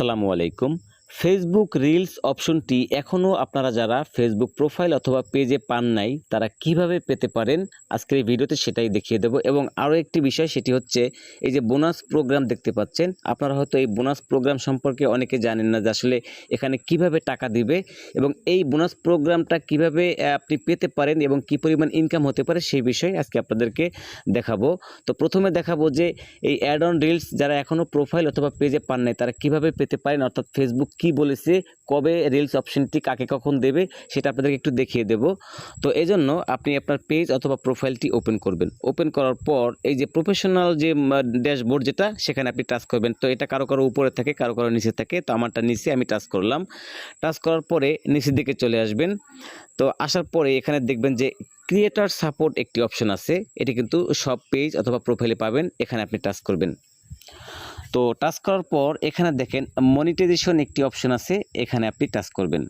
আসসালামু আলাইকুম। Facebook reels অপশনটি এখনও আপনারা যারা ফেসবুক প্রোফাইল অথবা পেজে পান নাই তারা কিভাবে পেতে পারেন আজকের এই ভিডিওতে সেটাই দেখিয়ে দেব। এবং আরও একটি বিষয়, সেটি হচ্ছে এই যে বোনাস প্রোগ্রাম দেখতে পাচ্ছেন, আপনারা হয়তো এই বোনাস প্রোগ্রাম সম্পর্কে অনেকে জানেন না যে আসলে এখানে কিভাবে টাকা দিবে এবং এই বোনাস প্রোগ্রামটা কিভাবে আপনি পেতে পারেন এবং কি পরিমাণ ইনকাম হতে পারে সেই বিষয়ে আজকে আপনাদেরকে দেখাবো। তো প্রথমে দেখাবো যে এই অ্যাড অন রিলস যারা এখনও প্রোফাইল অথবা পেজে পান নাই তারা কিভাবে পেতে পারেন, অর্থাৎ ফেসবুক কি বলেছে, কবে রিলস অপশনটি কাকে কখন দেবে সেটা আপনাদেরকে একটু দেখিয়ে দেব। তো এই জন্য আপনি আপনার পেজ অথবা প্রোফাইলটি ওপেন করবেন। ওপেন করার পর এই যে প্রফেশনাল যে ড্যাশবোর্ড যেটা, সেখানে আপনি টাচ করবেন। তো এটা কারো কারো উপরে থাকে, কারো কারো নিচে থাকে। তো আমারটা নিচে, আমি টাচ করলাম। টাচ করার পরে নিচের দিকে চলে আসবেন। তো আসার পরে এখানে দেখবেন যে ক্রিয়েটর সাপোর্ট একটি অপশন আছে। এটি কিন্তু সব পেজ অথবা প্রোফাইলে পাবেন। এখানে আপনি টাচ করবেন। তো টাচ করার পর এখানে দেখেন মনিটাইজেশন একটি অপশন আছে, এখানে আপনি টাচ করবেন।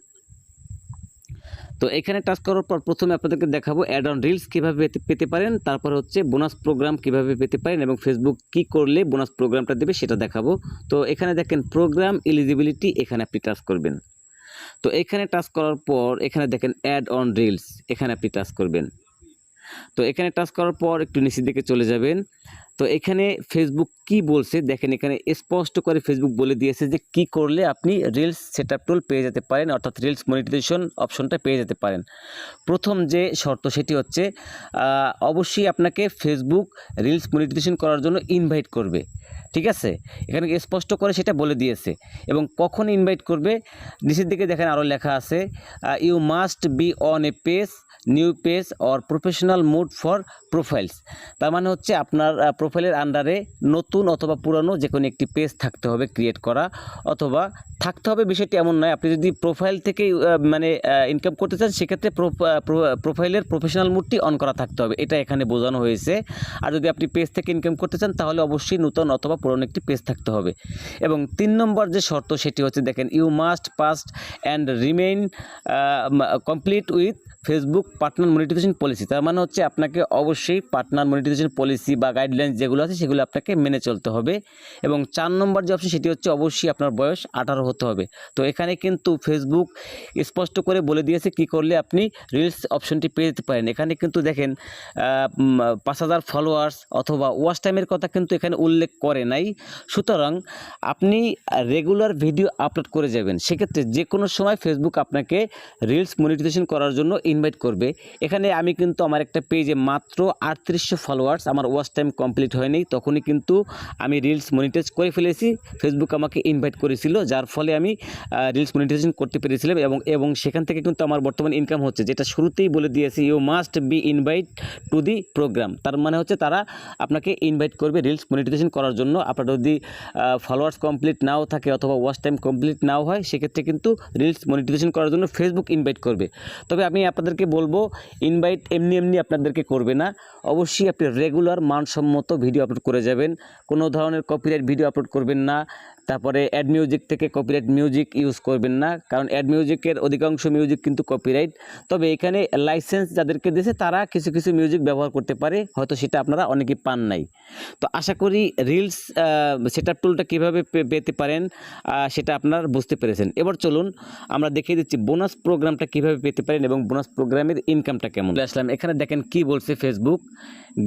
তো এখানে টাচ করার পর প্রথমে আপনাদেরকে দেখাবো অ্যাড অন রিলস কীভাবে পেতে পারেন, তারপর হচ্ছে বোনাস প্রোগ্রাম কিভাবে পেতে পারেন এবং ফেসবুক কি করলে বোনাস প্রোগ্রামটা দেবে সেটা দেখাবো। তো এখানে দেখেন প্রোগ্রাম এলিজিবিলিটি, এখানে আপনি টাচ করবেন। তো এখানে টাচ করার পর এখানে দেখেন অ্যাড অন রিলস, এখানে আপনি টাচ করবেন। তো এখানে টাচ করার পর একটু নিচের দিকে চলে যাবেন। তো এখানে ফেসবুক কি বলছে দেখেন, এখানে স্পষ্ট করে ফেসবুক বলে দিয়েছে যে কি করলে আপনি রিলস সেটআপ টুল পেয়ে যেতে পারেন, অর্থাৎ রিলস মনিটাইজেশন অপশনটা পেয়ে যেতে পারেন। প্রথম যে শর্ত সেটি হচ্ছে অবশ্যই আপনাকে ফেসবুক রিলস মনিটাইজেশন করার জন্য ইনভাইট করবে। ঠিক আছে, এখানে স্পষ্ট করে সেটা বলে দিয়েছে। এবং কখন ইনভাইট করবে নিচের দিকে দেখেন আরও লেখা আছে, you must be on a page, new page or professional mode for profiles. তার মানে হচ্ছে আপনার প্রোফাইলের আন্ডারে নতুন অথবা পুরানো যে কোনো একটি পেজ থাকতে হবে, ক্রিয়েট করা অথবা থাকতে হবে। বিষয়টি এমন নয়, আপনি যদি প্রোফাইল থেকেই ইনকাম করতে চান সেক্ষেত্রে প্রোফাইলের প্রফেশনাল মোডটি অন করা থাকতে হবে, এটা এখানে বোঝানো হয়েছে। আর যদি আপনি পেজ থেকে ইনকাম করতে চান তাহলে অবশ্যই নতুন অথবা পুরনো একটি পেজ থাকতে হবে। এবং 3 নম্বর যে শর্ত সেটি হচ্ছে দেখেন, you must past and remain complete with Facebook partner monetization policy. তার মানে হচ্ছে আপনাকে অবশ্যই পার্টনার মনিটাইজেশন পলিসি বা গাইডলাইন্স যেগুলো আছে সেগুলো আপনাকে মেনে চলতে হবে। এবং 4 নম্বর যে অপশন সেটি হচ্ছে অবশ্যই আপনার বয়স 18 হতে হবে। তো এখানে কিন্তু ফেসবুক স্পষ্ট করে বলে দিয়েছে কি করলে আপনি রিলস অপশনটি পেয়ে যেতে পারেন। এখানে কিন্তু দেখেন 5000 ফলোয়ার্স অথবা ওয়াচ টাইমের কথা কিন্তু এখানে উল্লেখ করে নাই। সুতরাং আপনি রেগুলার ভিডিও আপলোড করে যাবেন, সেক্ষেত্রে যে কোনো সময় ফেসবুক আপনাকে রিলস মনিটাইজেশন করার জন্য ইনভাইট করবে। এখানে আমি কিন্তু আমার একটা পেজে মাত্র 3800 ফলোয়ার্স, আমার ওয়াচ টাইম কমপ্লিট হয়নি, তখনই কিন্তু আমি রিলস মনিটাইজ করে ফেলেছি। ফেসবুক আমাকে ইনভাইট করেছিল, যার ফলে আমি রিলস মনিটাইজেশন করতে পেরেছিলাম এবং সেখান থেকে কিন্তু আমার বর্তমান ইনকাম হচ্ছে, যেটা শুরুতেই বলে দিয়েছি, you must be invite to the program. তার মানে হচ্ছে তারা আপনাকে ইনভাইট করবে রিলস মনিটাইজেশন করার জন্য। আপনার যদি ফলোয়ার্স কমপ্লিট নাও থাকে অথবা ওয়াচ টাইম কমপ্লিট নাও হয়, সেক্ষেত্রে কিন্তু রিলস মনিটাইজেশন করার জন্য ফেসবুক ইনভাইট করবে। তবে আমি আপনাদেরকে বলবো, ইনভাইট এমনি এমনি আপনাদেরকে করবে না, অবশ্যই আপনি রেগুলার মানসম্মত ভিডিও আপলোড করে যাবেন। কোনো ধরনের কপিরাইট ভিডিও আপলোড করবেন না। তারপরে অ্যাড মিউজিক থেকে কপিরাইট মিউজিক ইউজ করবেন না, কারণ অ্যাড মিউজিকের অধিকাংশ মিউজিক কিন্তু কপিরাইট। তবে এখানে লাইসেন্স যাদেরকে দিয়েছে তারা কিছু কিছু মিউজিক ব্যবহার করতে পারে, হয়তো সেটা আপনারা অনেকেই পান নাই। তো আশা করি রিলস সেটআপ টুলটা কীভাবে পেতে পারেন সেটা আপনারা বুঝতে পেরেছেন। এবার চলুন আমরা দেখিয়ে দিচ্ছি বোনাস প্রোগ্রামটা কীভাবে পেতে পারেন এবং বোনাস প্রোগ্রামের ইনকামটা কেমন। আসলাম, এখানে দেখেন কি বলছে Facebook,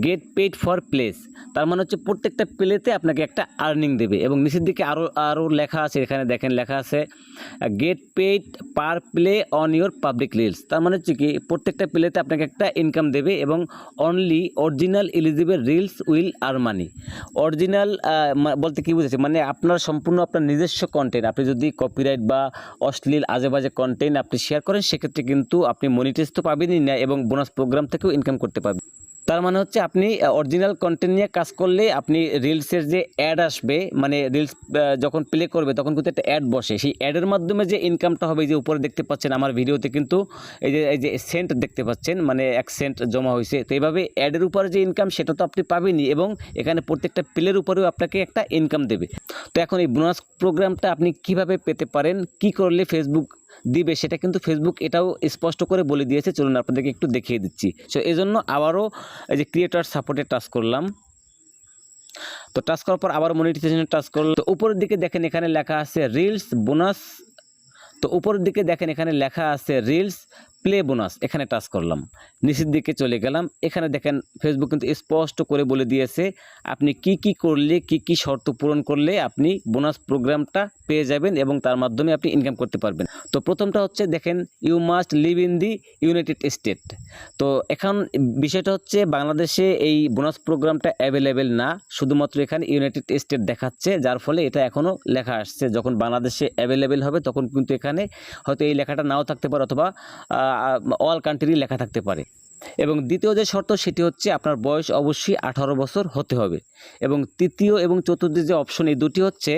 gate paid for place. তার মানে হচ্ছে প্রত্যেকটা প্লেতে আপনাকে একটা আর্নিং দেবে। এবং নিচের দিকে আরও লেখা আছে, এখানে দেখেন লেখা আছে gate paid per play on your public reels. তার মানে হচ্ছে কি প্রত্যেকটা প্লেতে আপনাকে একটা ইনকাম দেবে এবং only original eligible reels will earn money. Original বলতে কী বুঝেছে, মানে আপনার সম্পূর্ণ আপনার নিজস্ব কন্টেন্ট, আপনি যদি কপিরাইট বা অশ্লীল আজেবাজে কন্টেন্ট আপনি শেয়ার করেন সেক্ষেত্রে কিন্তু আপনি মনিটাইজ তো পাবেনই না এবং বোনাস প্রোগ্রাম থেকেও ইনকাম করতে পারবেন। তার মানে হচ্ছে আপনি অরিজিনাল কন্টেন্ট নিয়ে কাজ করলে আপনি রিলসের যে অ্যাড আসবে, মানে রিলস যখন প্লে করবে তখন কিন্তু একটা অ্যাড বসে, সেই অ্যাডের মাধ্যমে যে ইনকামটা হবে, যে উপরে দেখতে পাচ্ছেন আমার ভিডিওতে কিন্তু এই যে সেন্ট দেখতে পাচ্ছেন, মানে 1 সেন্ট জমা হয়েছে। তো এইভাবে অ্যাডের উপরে যে ইনকাম সেটা তো আপনি পাবেনই এবং এখানে প্রত্যেকটা প্লের উপরেও আপনাকে একটা ইনকাম দেবে। তো এখন এই বোনাস প্রোগ্রামটা আপনি কিভাবে পেতে পারেন, কি করলে ফেসবুক দিবে সেটা কিন্তু ফেসবুক এটাও স্পষ্ট করে বলে দিয়েছে। চলুন আপনাদেরকে একটু দেখিয়ে দিচ্ছি। সো এই জন্য আবারও এই যে ক্রিয়েটর সাপোর্টে টাচ করলাম। তো টাচ করার পর আবার মনিটাইজেশনে টাচ করলাম। তো উপরের দিকে দেখেন এখানে লেখা আছে রিলস বোনাস। তো উপরের দিকে দেখেন এখানে লেখা আছে রিলস প্লে বোনাস, এখানে টাচ করলাম। নিচের দিকে চলে গেলাম, এখানে দেখেন ফেসবুক কিন্তু স্পষ্ট করে বলে দিয়েছে আপনি কি করলে কি শর্ত পূরণ করলে আপনি বোনাস প্রোগ্রামটা পেয়ে যাবেন এবং তার মাধ্যমে আপনি ইনকাম করতে পারবেন। তো প্রথমটা হচ্ছে দেখেন you must live in the United State. তো এখন বিষয়টা হচ্ছে বাংলাদেশে এই বোনাস প্রোগ্রামটা অ্যাভেলেবেল না, শুধুমাত্র এখানে ইউনাইটেড স্টেট দেখাচ্ছে, যার ফলে এটা এখনও লেখা আসছে। যখন বাংলাদেশে অ্যাভেলেবেল হবে তখন কিন্তু এখানে হয়তো এই লেখাটা নাও থাকতে পারে অথবা অল কান্ট্রি লেখা থাকতে পারে। এবং দ্বিতীয় যে শর্ত সেটি হচ্ছে আপনার বয়স অবশ্যই 18 বছর হতে হবে। এবং তৃতীয় এবং চতুর্থ যে অপশন, এই দুটি হচ্ছে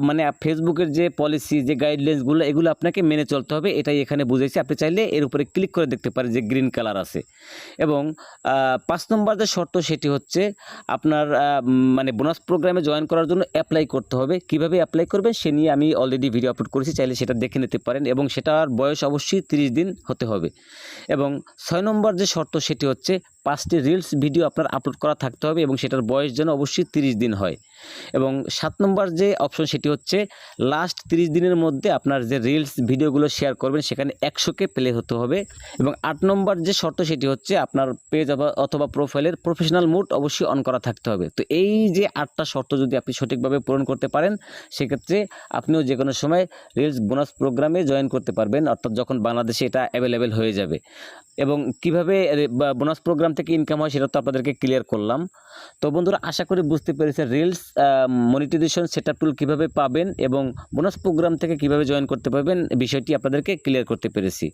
মানে ফেসবুকের যে পলিসি, যে গাইডলাইন্সগুলো, এগুলো আপনাকে মেনে চলতে হবে, এটাই এখানে বুঝেছি। আপনি চাইলে এর উপরে ক্লিক করে দেখতে পারেন যে গ্রিন কালার আছে। এবং 5 নম্বর যে শর্ত সেটি হচ্ছে আপনার মানে বোনাস প্রোগ্রামে জয়েন করার জন্য অ্যাপ্লাই করতে হবে। কিভাবে অ্যাপ্লাই করবেন সে নিয়ে আমি অলরেডি ভিডিও আপলোড করেছি, চাইলে সেটা দেখে নিতে পারেন। এবং সেটার বয়স অবশ্যই 30 দিন হতে হবে। এবং 6 নম্বর যে শর্ত সেটি হচ্ছে 5টি রিলস ভিডিও আপনার আপলোড করা থাকতে হবে এবং সেটার বয়স যেন অবশ্যই 30 দিন হয়। এবং 7 নম্বর যে অপশন সেটি হচ্ছে লাস্ট 30 দিনের মধ্যে আপনার যে রিলস ভিডিওগুলো শেয়ার করবেন সেখানে 100K প্লে হতে হবে। এবং 8 নম্বর যে শর্ত সেটি হচ্ছে আপনার পেজ অথবা প্রোফাইলের প্রফেশনাল মোড অবশ্যই অন করা থাকতে হবে। তো এই যে 8টা শর্ত যদি আপনি সঠিকভাবে পূরণ করতে পারেন সেক্ষেত্রে আপনিও যে কোনো সময় রিলস বোনাস প্রোগ্রামে জয়েন করতে পারবেন, অর্থাৎ যখন বাংলাদেশে এটা অ্যাভেলেবেল হয়ে যাবে। এবং কিভাবে বোনাস প্রোগ্রাম থেকে ইনকাম হয় সেটা তো আপনাদেরকে ক্লিয়ার করলাম। তো বন্ধুরা, আশা করি বুঝতে পেরেছে রিলস মনিটাইজেশন সেটআপ টুল কীভাবে পাবেন এবং বোনাস প্রোগ্রাম থেকে কিভাবে জয়েন করতে পারবেন বিষয়টি আপনাদেরকে ক্লিয়ার করতে পেরেছি।